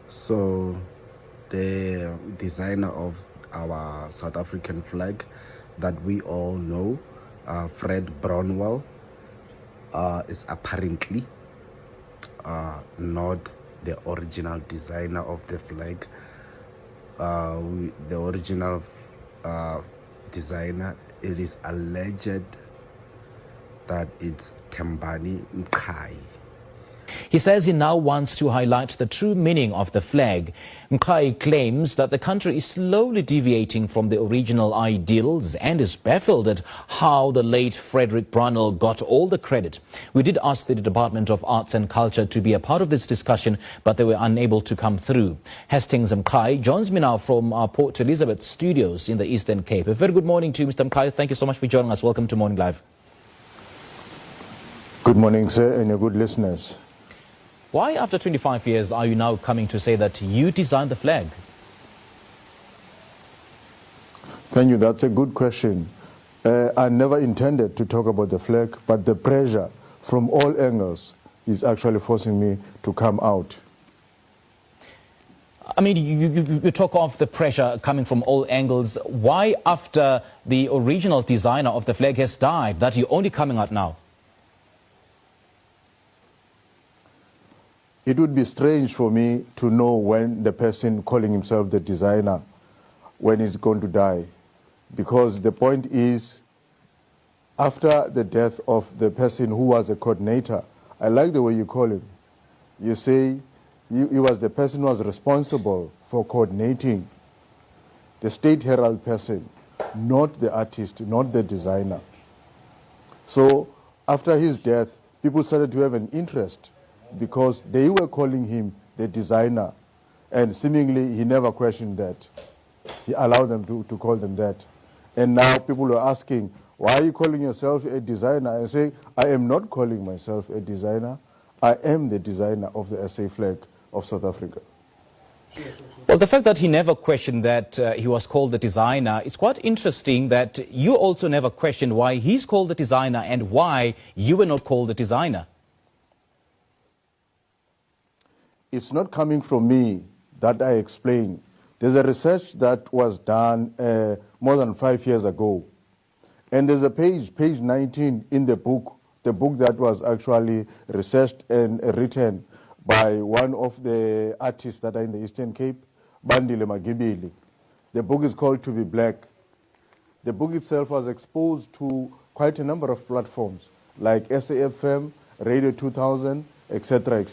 So, the designer of our South African flag that we all know, Fred Brownell, is apparently not the original designer of the flag. The original designer, it is alleged that it's Tembani Mkai. He says he now wants to highlight the true meaning of the flag. Mkai claims that the country is slowly deviating from the original ideals and is baffled at how the late Frederick Brownell got all the credit. We did ask the Department of Arts and Culture to be a part of this discussion, but they were unable to come through. Hastings Mkai joins me now from our Port Elizabeth studios in the Eastern Cape. A very good morning to you, Mr. Mkai. Thank you so much for joining us. Welcome to Morning Live. Good morning, sir, and your good listeners. Why, after 25 years, are you now coming to say that you designed the flag? Thank you. That's a good question. I never intended to talk about the flag, but the pressure from all angles is actually forcing me to come out. I mean, you talk of the pressure coming from all angles. Why, after the original designer of the flag has died, that you're only coming out now? It would be strange for me to know when the person calling himself the designer, when he's going to die. Because the point is, after the death of the person who was a coordinator, I like the way you call him. You say he was the person who was responsible for coordinating the State Herald person, not the artist, not the designer. So after his death, people started to have an interest because they were calling him the designer, and seemingly he never questioned that. He allowed them to call them that. And now people are asking, why are you calling yourself a designer? I say, I am not calling myself a designer. I am the designer of the SA flag of South Africa. Well, the fact that he never questioned that he was called the designer, it's quite interesting that you also never questioned why he's called the designer and why you were not called the designer. It's not coming from me that I explain. There's a research that was done more than 5 years ago. And there's a page 19 in the book that was actually researched and written by one of the artists that are in the Eastern Cape, Bandile Magibili. The book is called To Be Black. The book itself was exposed to quite a number of platforms like SAFM, Radio 2000, etc., etc.